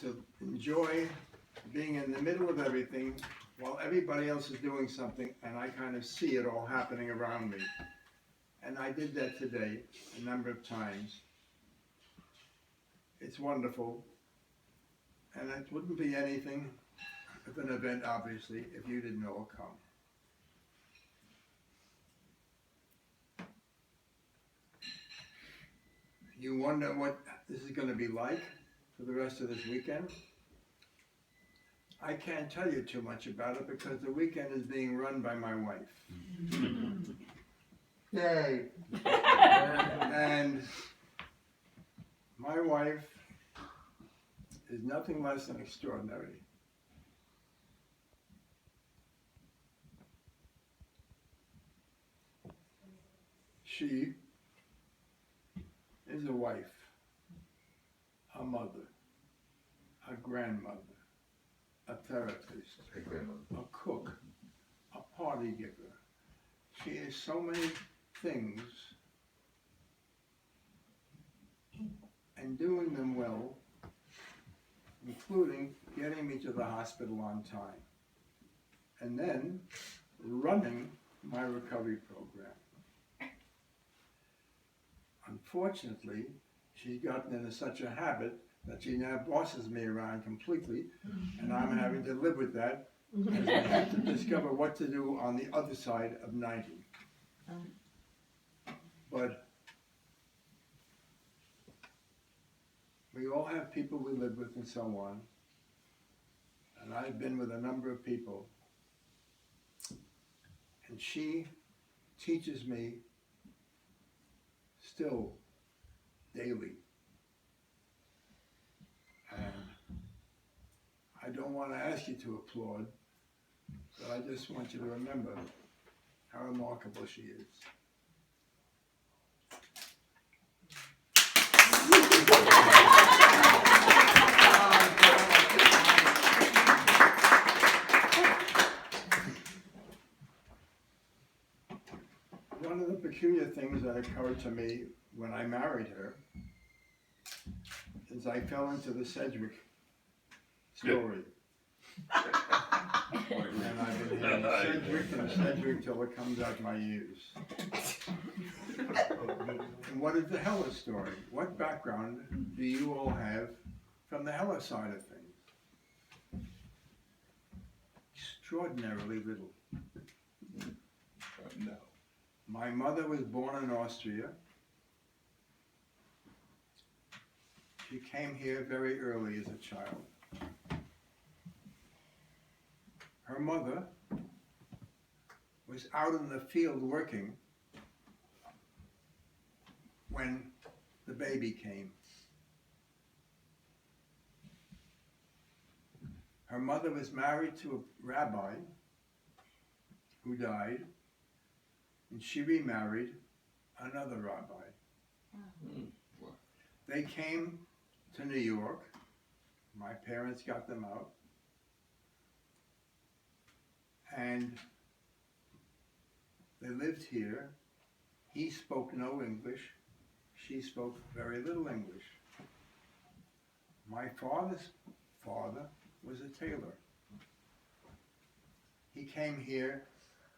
to enjoy being in the middle of everything while everybody else is doing something, and I kind of see it all happening around me. And I did that today a number of times. It's wonderful, and it wouldn't be anything of an event, obviously, if you didn't all come. You wonder what this is going to be like for the rest of this weekend? I can't tell you too much about it because the weekend is being run by my wife. Yay! And my wife is nothing less than extraordinary. She is a wife, a mother, a grandmother, a therapist, a cook, a party giver. She is so many things and doing them well, including getting me to the hospital on time and then running my recovery program. Unfortunately, she's gotten into such a habit that she now bosses me around completely, and I'm having to live with that as I have to discover what to do on the other side of 90. But we all have people we live with and so on, and I've been with a number of people, and she teaches me still daily. And I don't want to ask you to applaud, but I just want you to remember how remarkable she is. One of the peculiar things that occurred to me when I married her is I fell into the Sedgwick story. And I've been hearing Sedgwick and Sedgwick till it comes out my ears. And what is the Heller story? What background do you all have from the Heller side of things? Extraordinarily little. No. My mother was born in Austria. She came here very early as a child. Her mother was out in the field working when the baby came. Her mother was married to a rabbi who died, and she remarried another rabbi. They came to New York. My parents got them out. And they lived here. He spoke no English. She spoke very little English. My father's father was a tailor. He came here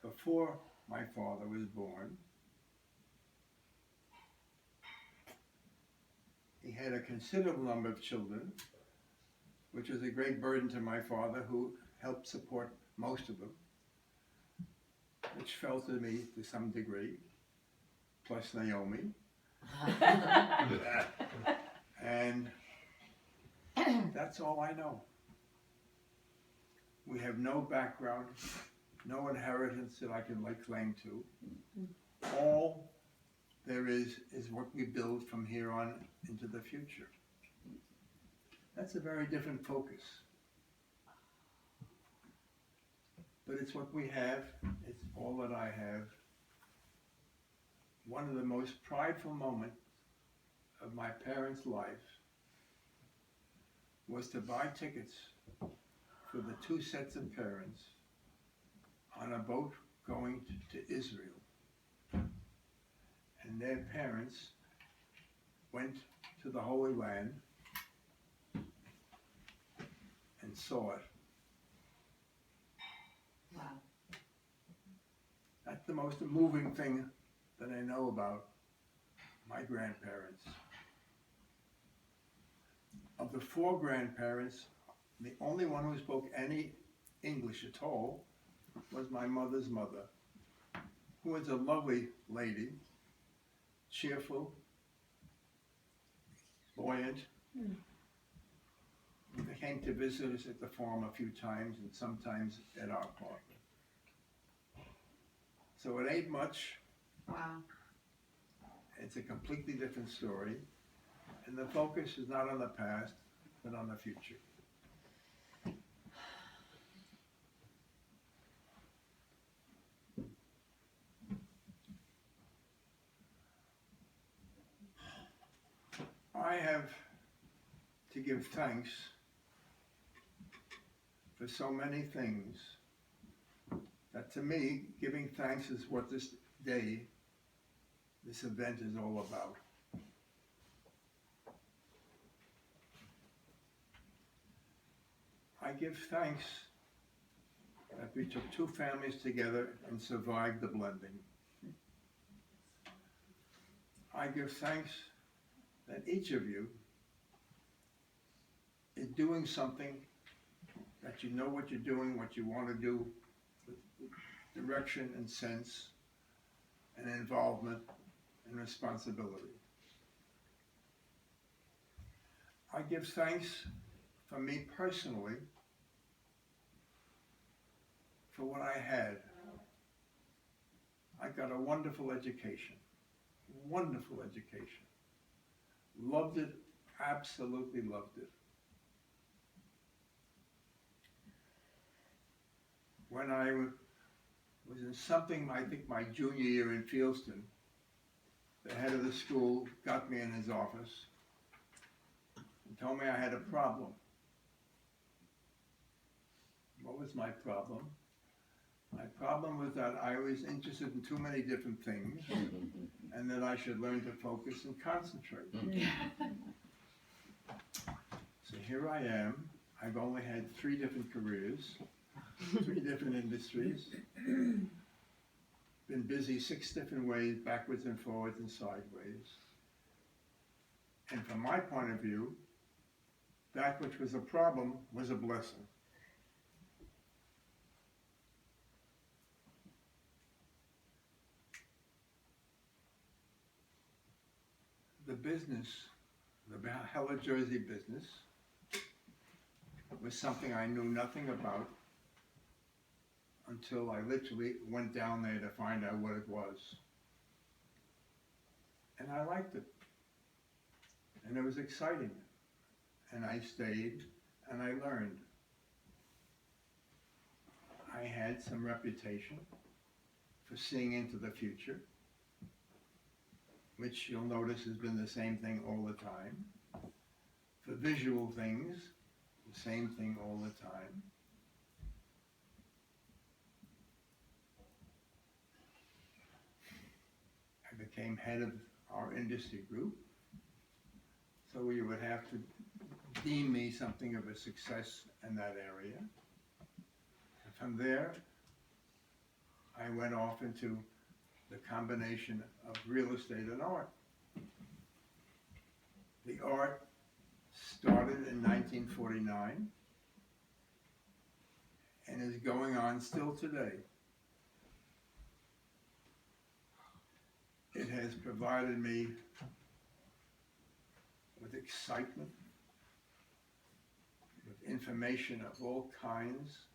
before my father was born. He had a considerable number of children, which was a great burden to my father, who helped support most of them, which fell to me to some degree, plus Naomi. And that's all I know. We have no background, no inheritance that I can lay claim to. All there is what we build from here on into the future. That's a very different focus. But it's what we have, it's all that I have. One of the most prideful moments of my parents' life was to buy tickets for the two sets of parents on a boat going to Israel. And their parents went to the Holy Land and saw it. Wow. That's the most moving thing that I know about my grandparents. Of the 4 grandparents, the only one who spoke any English at all was my mother's mother, who was a lovely lady, cheerful, buoyant. They came to visit us at the farm a few times and sometimes at our apartment. So it ain't much. Wow. It's a completely different story. And the focus is not on the past, but on the future. I have to give thanks for so many things that to me, giving thanks is what this day, this event is all about. I give thanks that we took 2 families together and survived the blending. I give thanks that each of you is doing something that you know what you're doing, what you want to do, with direction and sense and involvement and responsibility. I give thanks for me personally for what I had. I got a wonderful education. Loved it, absolutely loved it. When I was in something, I think my junior year in Fieldston, the head of the school got me in his office and told me I had a problem. What was my problem? My problem was that I was interested in too many different things and that I should learn to focus and concentrate. So here I am. I've only had 3 different careers, 3 different industries, been busy 6 different ways, backwards and forwards and sideways. And from my point of view, that which was a problem was a blessing. The business, the Hella Jersey business, was something I knew nothing about until I literally went down there to find out what it was. And I liked it. And it was exciting. And I stayed and I learned. I had some reputation for seeing into the future, which you'll notice has been the same thing all the time. For visual things, the same thing all the time. I became head of our industry group, so you would have to deem me something of a success in that area. And from there, I went off into the combination of real estate and art. The art started in 1949 and is going on still today. It has provided me with excitement, with information of all kinds.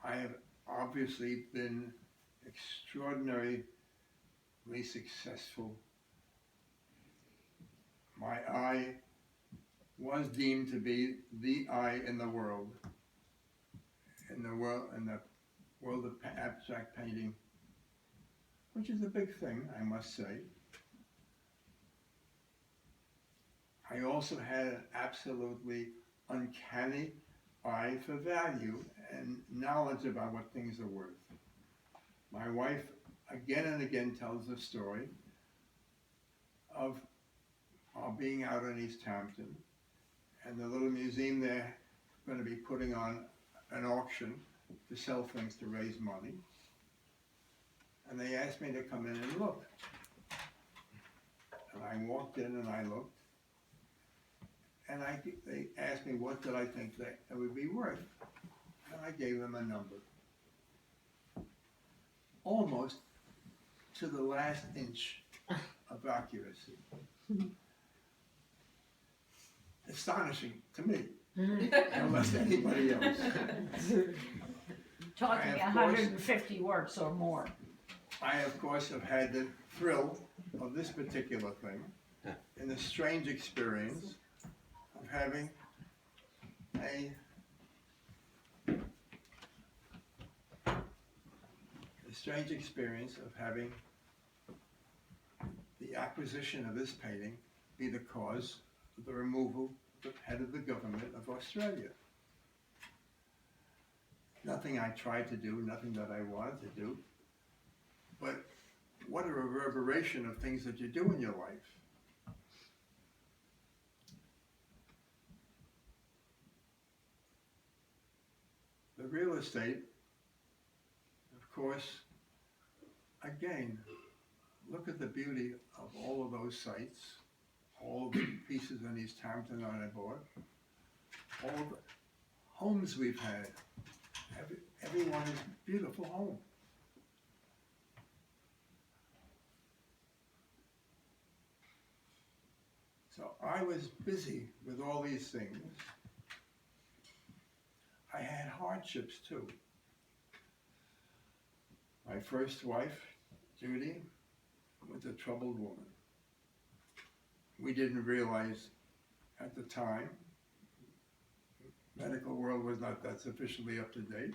I have obviously been extraordinarily successful. My eye was deemed to be the eye in the world of abstract painting, which is a big thing, I must say. I also had an absolutely uncanny eye for value and knowledge about what things are worth. My wife again and again tells the story of our being out in East Hampton And the little museum there going to be putting on an auction to sell things to raise money. And they asked me to come in and look. And I walked in and I looked. And they asked me what did I think that it would be worth. And I gave them a number. Almost to the last inch of accuracy. Astonishing to me, no less than anybody else. Talking 150 works or more. I, of course, have had the thrill of this particular thing and the strange experience of having the acquisition of this painting be the cause of the removal of the head of the government of Australia. Nothing I tried to do, nothing that I wanted to do, but what a reverberation of things that you do in your life. The real estate, of course, again, look at the beauty of all of those sites, all of the pieces in East Hampton that I bought, all the homes we've had. Everyone is a beautiful home. So I was busy with all these things. I had hardships too. My first wife, Judy, was a troubled woman. We didn't realize at the time, medical world was not that sufficiently up to date,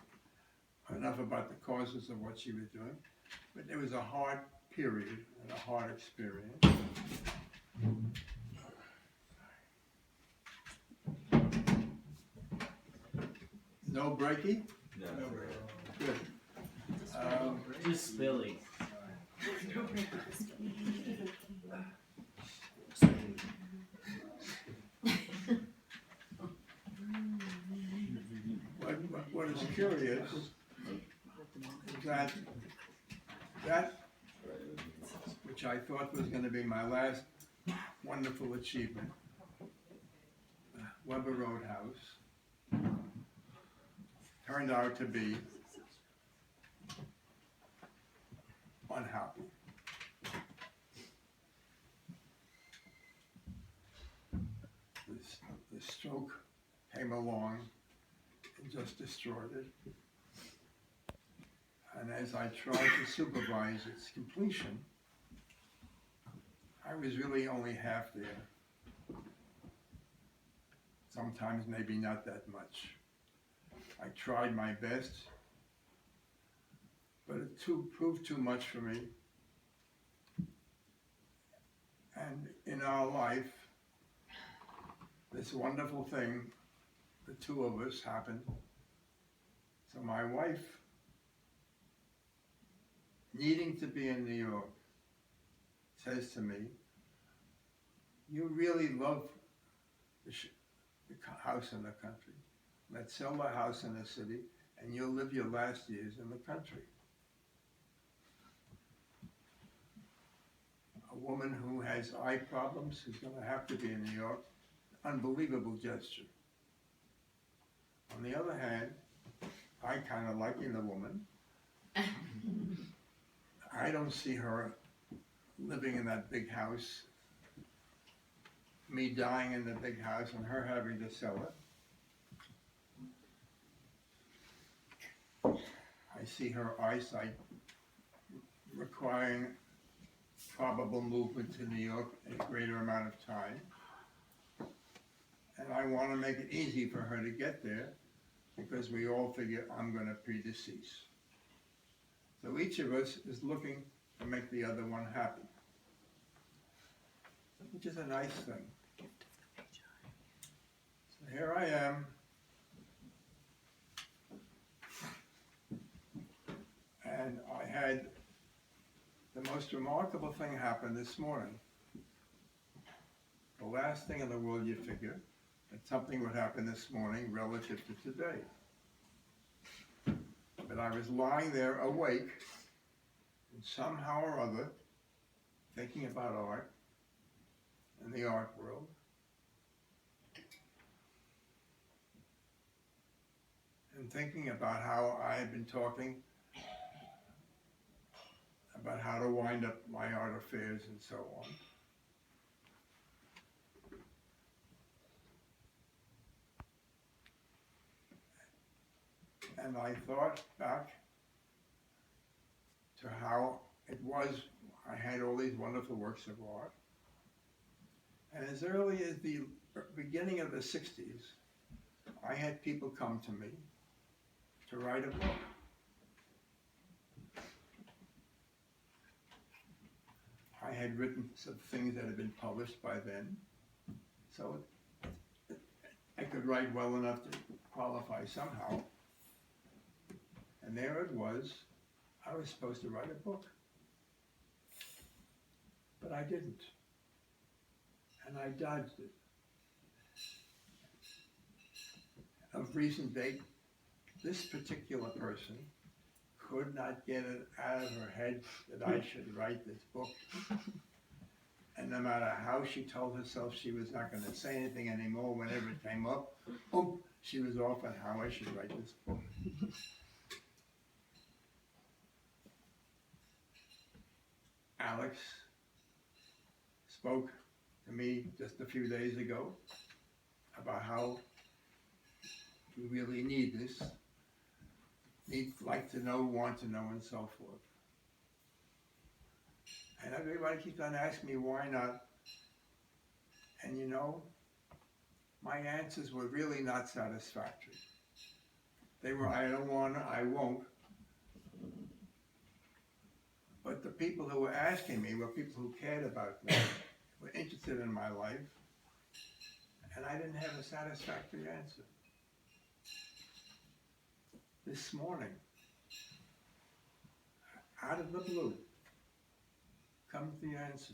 enough about the causes of what she was doing, but it was a hard period and a hard experience. No breaky? No. Good. Just Billy. What is curious is that which I thought was going to be my last wonderful achievement, Weber Roadhouse, turned out to be unhappy. The stroke came along and just destroyed it. And as I tried to supervise its completion, I was really only half there. Sometimes maybe not that much. I tried my best, but it proved too much for me. And in our life, this wonderful thing, the two of us, happened. So my wife, needing to be in New York, says to me, "You really love the house in the country. Let's sell the house in the city and you'll live your last years in the country." A woman who has eye problems who's going to have to be in New York, unbelievable gesture. On the other hand, I kind of liking the woman. I don't see her living in that big house, me dying in the big house and her having to sell it. I see her eyesight requiring probable movement to New York in a greater amount of time. And I want to make it easy for her to get there because we all figure I'm going to predecease. So each of us is looking to make the other one happy, which is a nice thing. So here I am, and I had the most remarkable thing happen this morning. The last thing in the world you figure that something would happen this morning relative to today. But I was lying there awake, and somehow or other, thinking about art and the art world. And thinking about how I had been talking about how to wind up my art affairs and so on. And I thought back to how it was, I had all these wonderful works of art. And as early as the beginning of the 60s, I had people come to me to write a book. I had written some things that had been published by then, so I could write well enough to qualify somehow. And there it was, I was supposed to write a book. But I didn't. And I dodged it. Of recent date, this particular person could not get it out of her head that I should write this book. And no matter how she told herself she was not going to say anything anymore, whenever it came up, boom, she was off on how I should write this book. Alex spoke to me just a few days ago about how we really need this, like to know, want to know, and so forth. And everybody keeps on asking me why not. And you know, my answers were really not satisfactory. They were, I don't want to, I won't. But the people who were asking me were people who cared about me, were interested in my life, and I didn't have a satisfactory answer. This morning, out of the blue, comes the answer.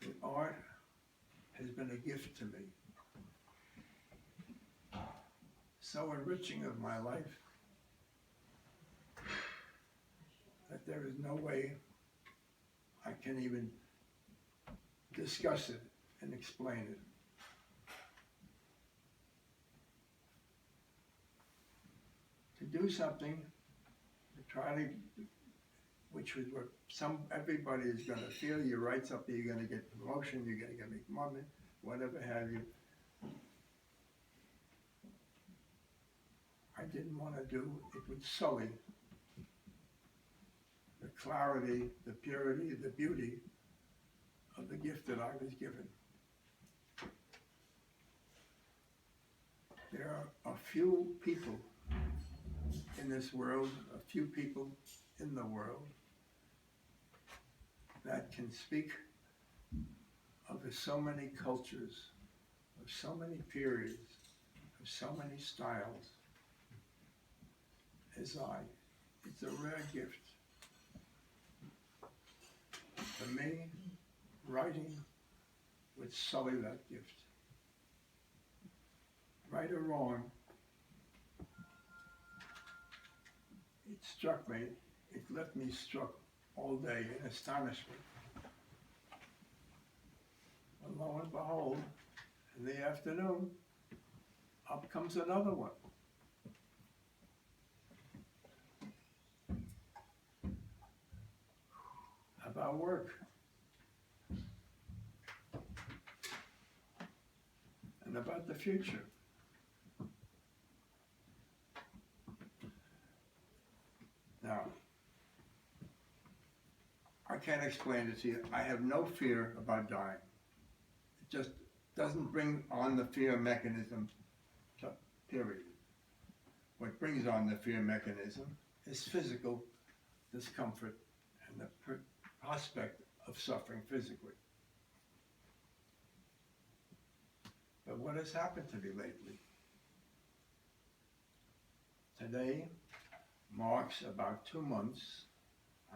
The art has been a gift to me, so enriching of my life that there is no way I can even discuss it and explain it. To do something, to try to, which is what everybody is going to feel. You write something, you're going to get promotion, you're going to make money, whatever have you. I didn't want to do, it would sully the clarity, the purity, the beauty of the gift that I was given. There are a few people in this world, a few people in the world that can speak of so many cultures, of so many periods, of so many styles as I. It's a rare gift. For me, writing would sully that gift. Right or wrong, it struck me, it left me struck all day in astonishment. And lo and behold, in the afternoon, up comes another one. About work. And about the future. Now, I can't explain it to you. I have no fear about dying. It just doesn't bring on the fear mechanism, period. What brings on the fear mechanism is physical discomfort and the prospect of suffering physically. But what has happened to me lately? Today marks about 2 months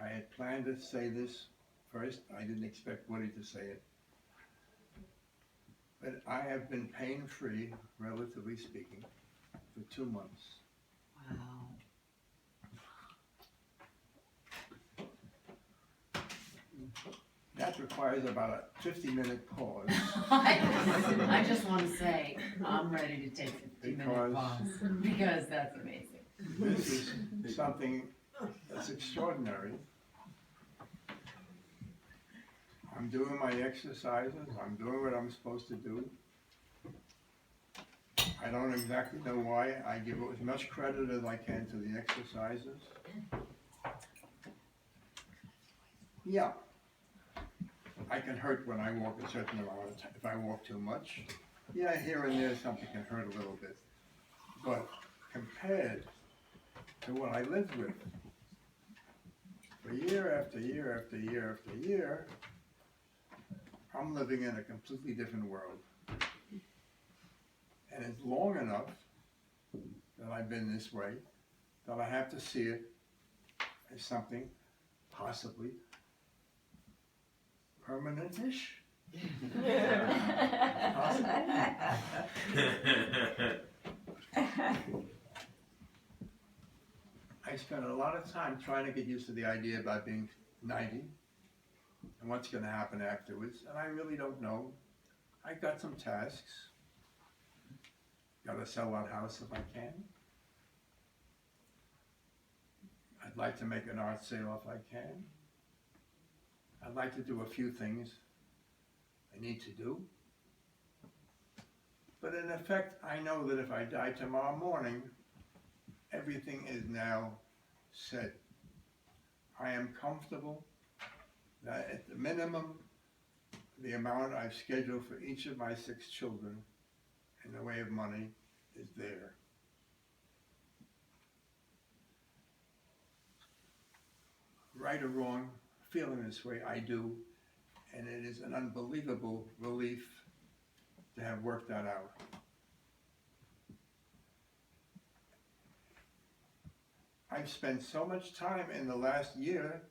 I had planned to say this first. I didn't expect Woody to say it. But I have been pain-free, relatively speaking, for 2 months. Wow. That requires about a 50-minute pause. I just wanna say, I'm ready to take a 2-minute Because- pause, because that's amazing. This is something that's extraordinary. I'm doing my exercises, I'm doing what I'm supposed to do. I don't exactly know why. I give as much credit as I can to the exercises. Yeah. I can hurt when I walk a certain amount of time. If I walk too much, yeah, here and there something can hurt a little bit. But compared to what I lived with for year after year after year after year, I'm living in a completely different world. And it's long enough that I've been this way that I have to see it as something possibly permanent-ish. I spent a lot of time trying to get used to the idea about being 90 and what's going to happen afterwards, and I really don't know. I got some tasks. Got to sell that house if I can. I'd like to make an art sale if I can. I'd like to do a few things I need to do. But in effect, I know that if I die tomorrow morning, everything is now set. I am comfortable that at the minimum, the amount I've scheduled for each of my 6 children in the way of money is there. Right or wrong, feeling this way, I do, and it is an unbelievable relief to have worked that out. I've spent so much time in the last year,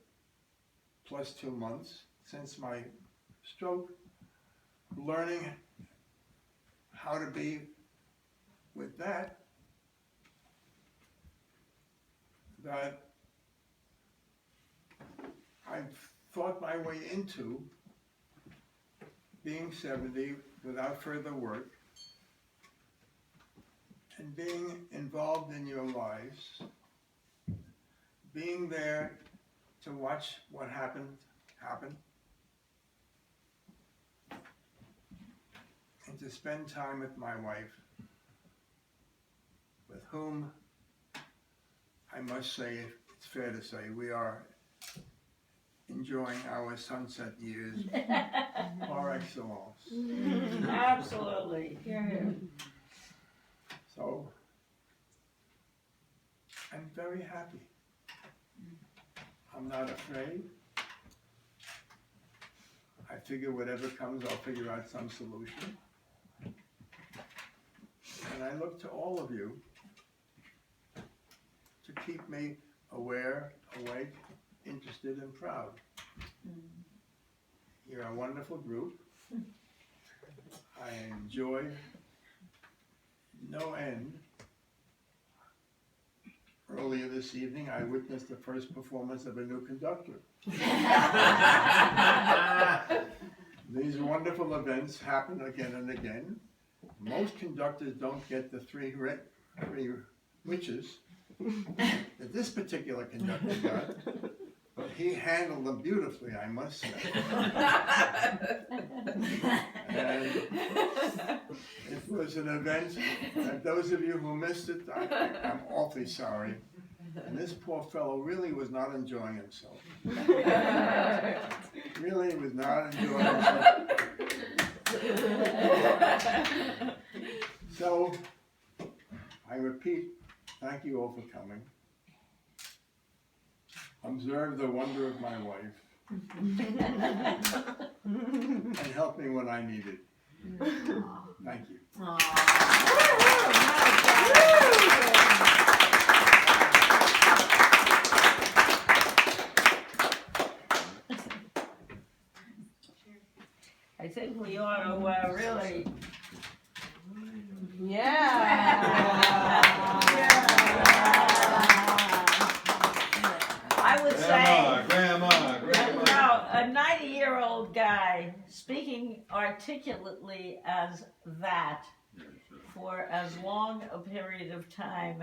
plus 2 months, since my stroke, learning how to be with that I've thought my way into being 70 without further work and being involved in your lives, being there to watch what happened happen, and to spend time with my wife, with whom I must say, it's fair to say, we are enjoying our sunset years par excellence. Absolutely. So, I'm very happy. I'm not afraid. I figure whatever comes, I'll figure out some solution. And I look to all of you to keep me aware, awake, interested, and proud. You're a wonderful group. I enjoy no end. Earlier this evening, I witnessed the first performance of a new conductor. These wonderful events happen again and again. Most conductors don't get the three witches that this particular conductor got, but he handled them beautifully, I must say. And it was an event, and those of you who missed it, I'm awfully sorry. And this poor fellow really was not enjoying himself. Really was not enjoying himself. So, I repeat, thank you all for coming. Observe the wonder of my wife. And help me when I need it. Thank you. I think we ought to really. I would say. Grandma. Now, a 90-year-old guy speaking articulately as that for as long a period of time,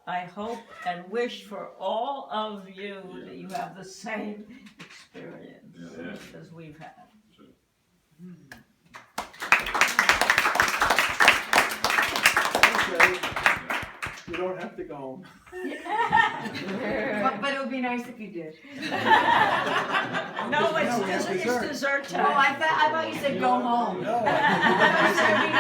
I hope and wish for all of you that you have the same experience as we've had. Okay, you don't have to go home. But it would be nice if you did. No, it's it's dessert Oh, time. I thought you said go home. No, I said